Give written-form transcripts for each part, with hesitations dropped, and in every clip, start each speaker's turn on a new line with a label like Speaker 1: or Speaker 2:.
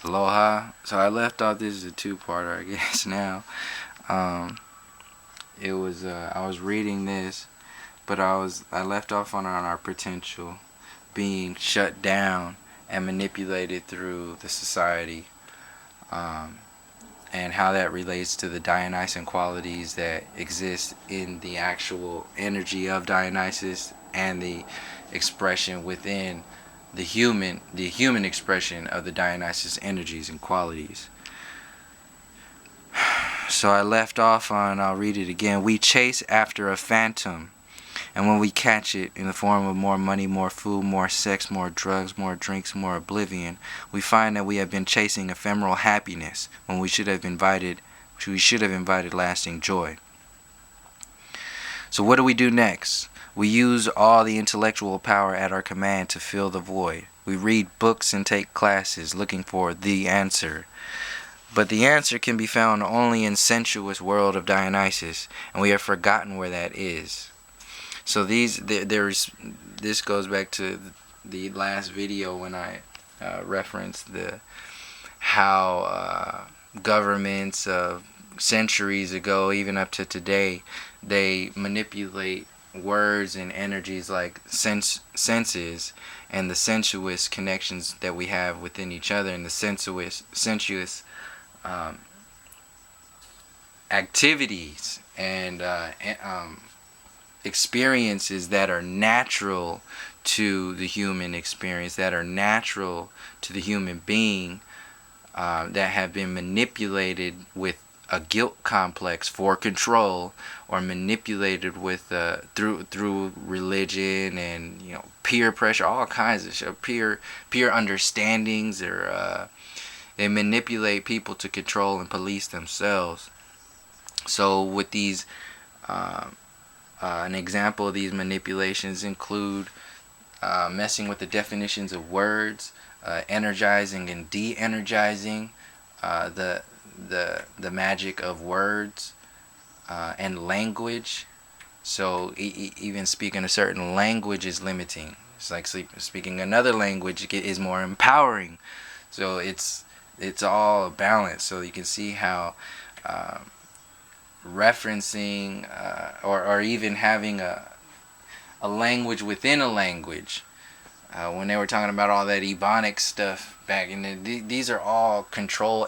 Speaker 1: Aloha. So I left off. This is a two-parter, I guess. Now, it was I was reading this, but I left off on our potential being shut down and manipulated through the society, and how that relates to the Dionysian qualities that exist in the actual energy of Dionysus and the expression within the human expression of the Dionysus energies and qualities. So I left off on, I'll read it again. We chase after a phantom, and when we catch it in the form of more money, more food, more sex, more drugs, more drinks, more oblivion, we find that we have been chasing ephemeral happiness when we should have invited lasting joy. So what do we do next? We use all the intellectual power at our command to fill the void. We read books and take classes looking for the answer. But the answer can be found only in sensuous world of Dionysus, and we have forgotten where that is. So this goes back to the last video when I referenced how governments of centuries ago, even up to today, they manipulate words and energies like senses and the sensuous connections that we have within each other, and the sensuous activities and experiences that are natural to the human experience, that are natural to the human being, that have been manipulated with a guilt complex for control, or manipulated with through religion and peer pressure, all kinds of shit, peer understandings, or they manipulate people to control and police themselves. So with these, an example of these manipulations include messing with the definitions of words, energizing and de-energizing the magic of words, and language. So even speaking a certain language is limiting. It's like speaking another language is more empowering. So it's all balanced. So you can see how referencing or even having a language within a language, when they were talking about all that Ebonic stuff back in these are all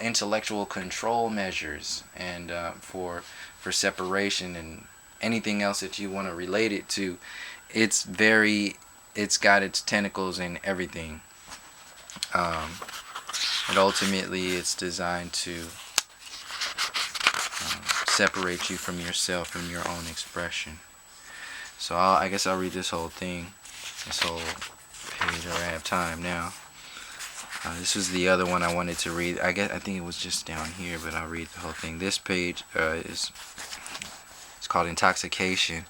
Speaker 1: intellectual control measures, and for separation and anything else that you want to relate it to. It's got its tentacles in everything. And ultimately it's designed to separate you from yourself, from your own expression. So I guess I'll read this whole thing, this whole page. I have time now. This was the other one I wanted to read. I think it was just down here, but I'll read the whole thing. This page it's called Intoxication.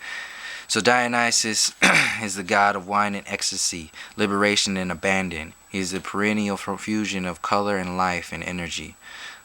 Speaker 1: So Dionysus is the god of wine and ecstasy, liberation and abandon. He is the perennial profusion of color and life and energy.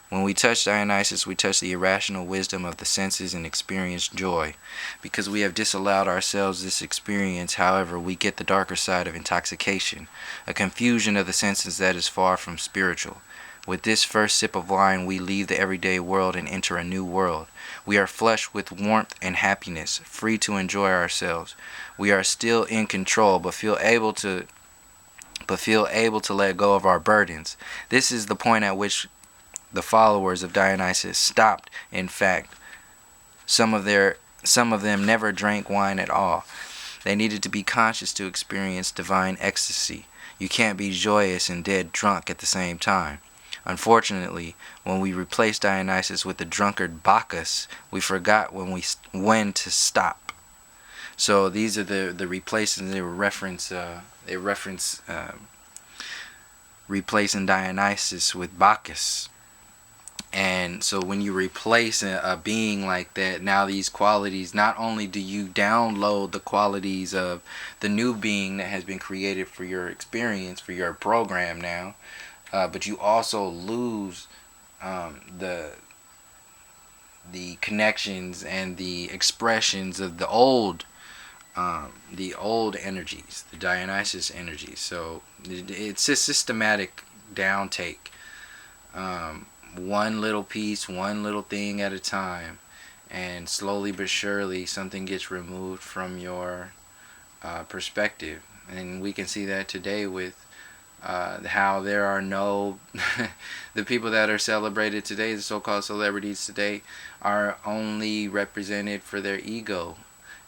Speaker 1: When we touch Dionysus, we touch the irrational wisdom of the senses and experience joy. Because we have disallowed ourselves this experience, however, we get the darker side of intoxication, a confusion of the senses that is far from spiritual. With this first sip of wine, we leave the everyday world and enter a new world. We are flushed with warmth and happiness, free to enjoy ourselves. We are still in control, but feel able to let go of our burdens. This is the point at which the followers of Dionysus stopped. In fact, some of them never drank wine at all. They needed to be conscious to experience divine ecstasy. You can't be joyous and dead drunk at the same time. Unfortunately, when we replaced Dionysus with the drunkard Bacchus, we forgot when to stop. So these are the replacements. They reference replacing Dionysus with Bacchus. And so when you replace a being like that, now these qualities, not only do you download the qualities of the new being that has been created for your experience, for your program now, but you also lose the connections and the expressions of the old energies, the Dionysus energies. So it's a systematic downtake one little piece, one little thing at a time, and slowly but surely something gets removed from your perspective. And we can see that today with how there are no the people that are celebrated today, the so-called celebrities today, are only represented for their ego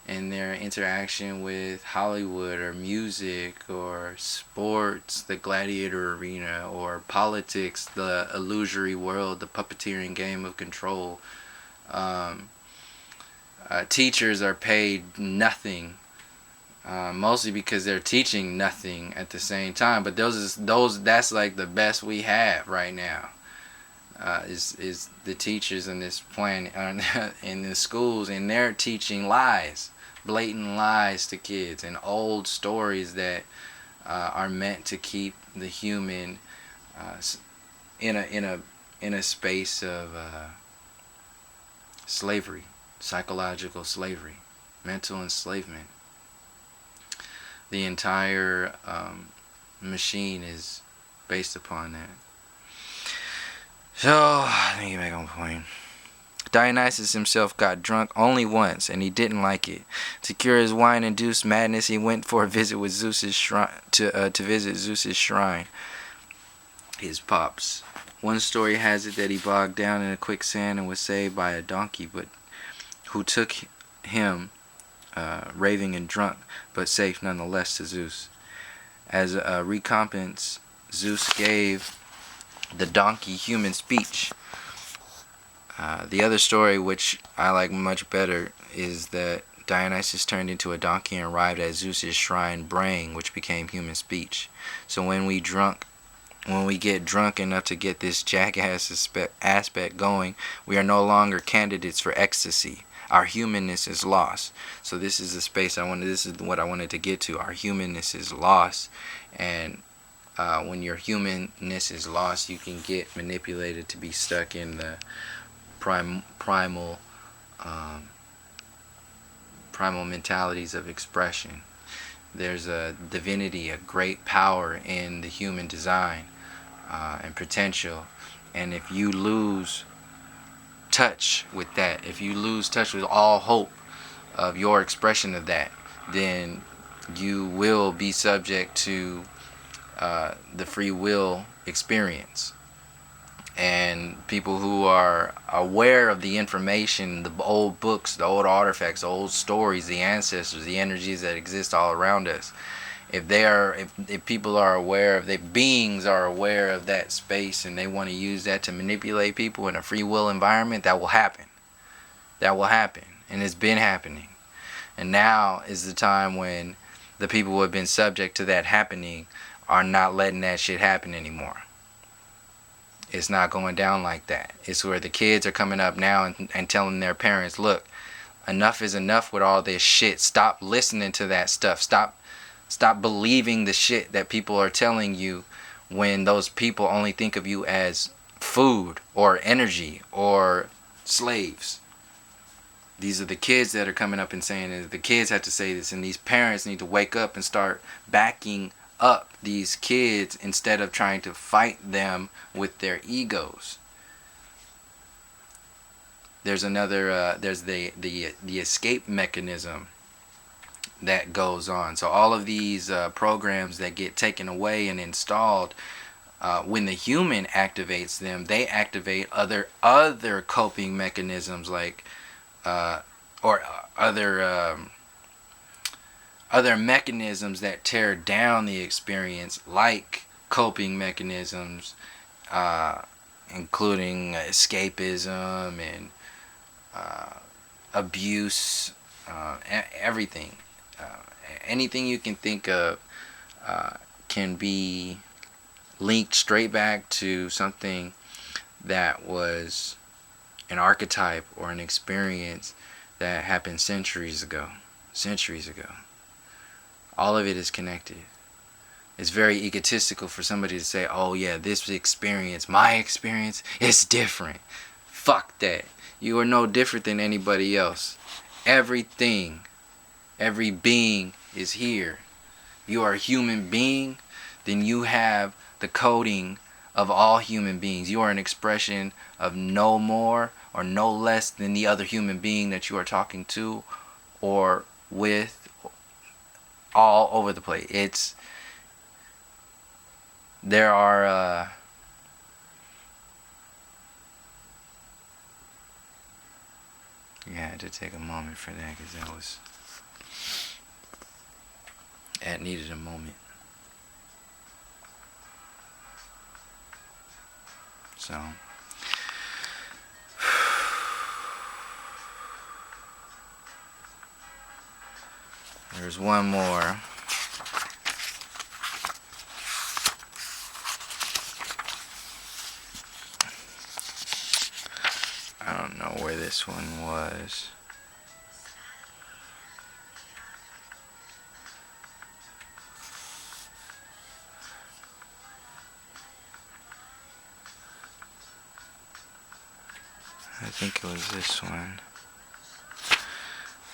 Speaker 1: and their interaction with Hollywood or music or sports, the gladiator arena, or politics, the illusory world, the puppeteering game of control. Teachers are paid nothing, mostly because they're teaching nothing at the same time. But that's like the best we have right now. Is the teachers in this planet, in the schools, and they're teaching lies, blatant lies to kids, and old stories that are meant to keep the human in a space of slavery, psychological slavery, mental enslavement. The entire machine is based upon that. So, let me get back on point. Dionysus himself got drunk only once, and he didn't like it. To cure his wine-induced madness, he went for a visit with Zeus's shrine to visit Zeus's shrine. His pops. One story has it that he bogged down in a quicksand and was saved by a donkey, but who took him, raving and drunk, but safe nonetheless to Zeus. As a recompense, Zeus gave the donkey human speech. The other story, which I like much better, is that Dionysus turned into a donkey and arrived at Zeus's shrine braying, which became human speech. So when we get drunk enough to get this jackass aspect going, we are no longer candidates for ecstasy. Our humanness is lost. So this is the space this is what I wanted to get to. Our humanness is lost, and when your humanness is lost, you can get manipulated to be stuck in the primal mentalities of expression. There's a divinity, a great power in the human design and potential, and if you lose touch with that, if you lose touch with all hope of your expression of that, then you will be subject to the free will experience. And people who are aware of the information, the old books, the old artifacts, the old stories, the ancestors, the energies that exist all around us, if people are aware of, if beings are aware of that space and they want to use that to manipulate people in a free will environment, that will happen. That will happen, and it's been happening. And now is the time when the people who have been subject to that happening are not letting that shit happen anymore. It's not going down like that. It's where the kids are coming up now and telling their parents, look, enough is enough with all this shit. Stop listening to that stuff. Stop believing the shit that people are telling you, when those people only think of you as food or energy or slaves. These are the kids that are coming up and saying it. The kids have to say this, and these parents need to wake up and start backing up these kids instead of trying to fight them with their egos. There's another there's the escape mechanism that goes on. So all of these programs that get taken away and installed, when the human activates them, they activate other coping mechanisms, like or other mechanisms that tear down the experience, like coping mechanisms, including escapism and abuse, everything. Anything you can think of can be linked straight back to something that was an archetype or an experience that happened centuries ago. All of it is connected. It's very egotistical for somebody to say, oh yeah, this experience, my experience, is different. Fuck that. You are no different than anybody else. Everything, every being is here. You are a human being, then you have the coding of all human beings. You are an expression of no more or no less than the other human being that you are talking to or with, all over the place. There are I had to take a moment for that because that needed a moment. So there's one more. I don't know where this one was. I think it was this one.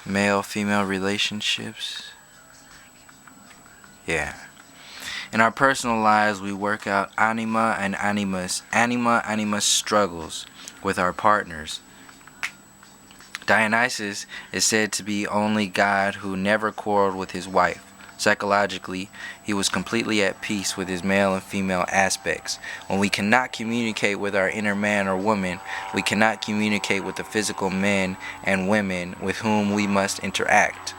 Speaker 1: Male-female relationships. Yeah. In our personal lives, we work out anima and animus. Animus struggles with our partners. Dionysus is said to be only god who never quarreled with his wife. Psychologically, he was completely at peace with his male and female aspects. When we cannot communicate with our inner man or woman, we cannot communicate with the physical men and women with whom we must interact.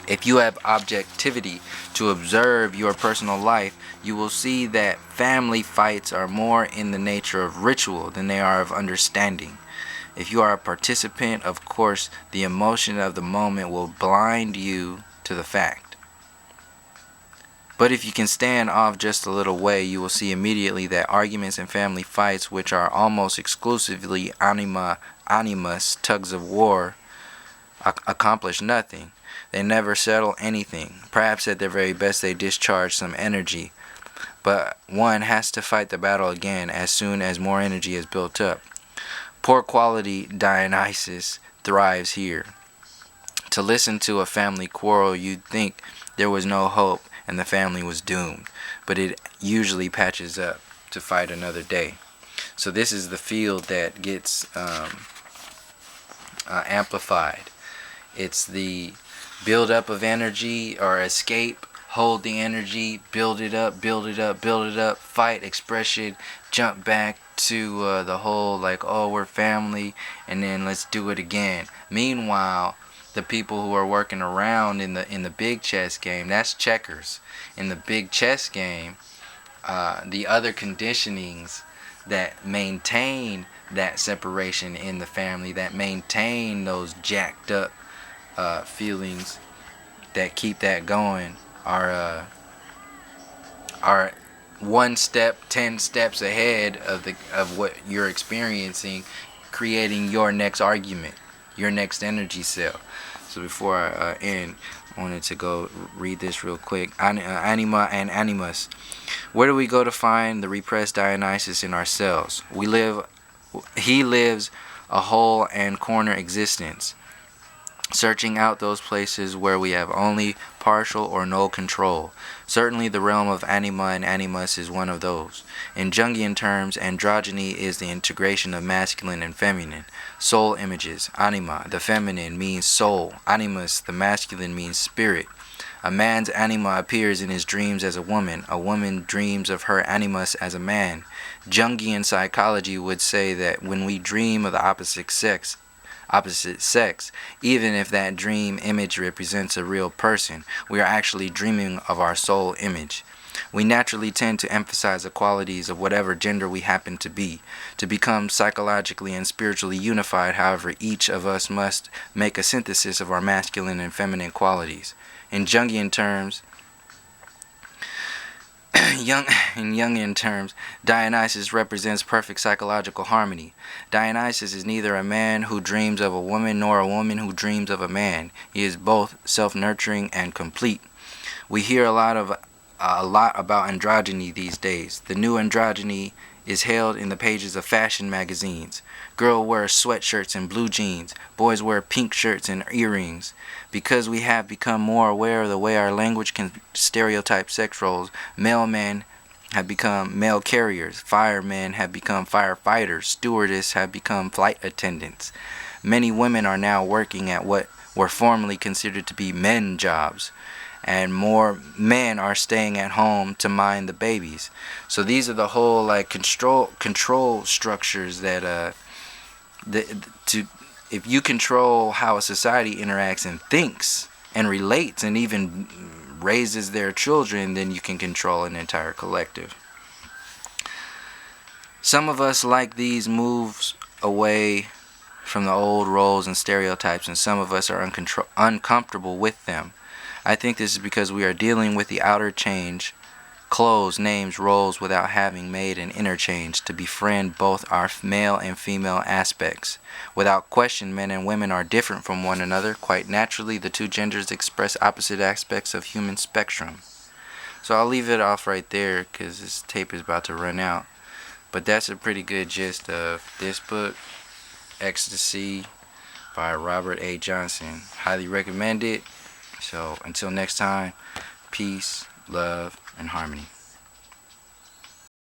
Speaker 1: If you have objectivity to observe your personal life, you will see that family fights are more in the nature of ritual than they are of understanding. If you are a participant, of course, the emotion of the moment will blind you to the fact. But if you can stand off just a little way, you will see immediately that arguments and family fights, which are almost exclusively animus tugs of war, accomplish nothing. They never settle anything. Perhaps at their very best they discharge some energy. But one has to fight the battle again as soon as more energy is built up. Poor quality Dionysus thrives here. To listen to a family quarrel, you'd think there was no hope and the family was doomed. But it usually patches up to fight another day. So this is the field that gets amplified. It's the build up of energy or escape, hold the energy, build it up, fight, expression, jump back to the whole like, oh, we're family, and then let's do it again. Meanwhile, the people who are working around in the big chess game, that's checkers. In the big chess game, the other conditionings that maintain that separation in the family, that maintain those jacked up feelings that keep that going, are 1 step, 10 steps ahead of what you're experiencing, creating your next argument, your next energy cell. So before I end, I wanted to go read this real quick. Anima and animus. Where do we go to find the repressed Dionysus in ourselves? He lives a whole and corner existence, searching out those places where we have only partial or no control. Certainly the realm of anima and animus is one of those. In Jungian terms, androgyny is the integration of masculine and feminine. Soul images. Anima, the feminine, means soul. Animus, the masculine, means spirit. A man's anima appears in his dreams as a woman. A woman dreams of her animus as a man. Jungian psychology would say that when we dream of the opposite sex, even if that dream image represents a real person, we are actually dreaming of our soul image. We naturally tend to emphasize the qualities of whatever gender we happen to be. To become psychologically and spiritually unified, however, each of us must make a synthesis of our masculine and feminine qualities. In Jungian terms, Dionysus represents perfect psychological harmony. Dionysus is neither a man who dreams of a woman nor a woman who dreams of a man. He is both self-nurturing and complete. We hear a lot about androgyny these days. The new androgyny is hailed in the pages of fashion magazines. Girls wear sweatshirts and blue jeans. Boys wear pink shirts and earrings. Because we have become more aware of the way our language can stereotype sex roles, male men have become mail carriers. Firemen have become firefighters. Stewardesses have become flight attendants. Many women are now working at what were formerly considered to be men jobs, and more men are staying at home to mind the babies. So these are the whole like control structures that to if you control how a society interacts and thinks and relates and even raises their children, then you can control an entire collective. Some of us like these moves away from the old roles and stereotypes, and some of us are uncomfortable with them. I think this is because we are dealing with the outer change, clothes, names, roles, without having made an interchange to befriend both our male and female aspects. Without question, men and women are different from one another. Quite naturally, the two genders express opposite aspects of human spectrum. So I'll leave it off right there because this tape is about to run out. But that's a pretty good gist of this book, Ecstasy by Robert A. Johnson. Highly recommend it. So until next time, peace, love, and harmony.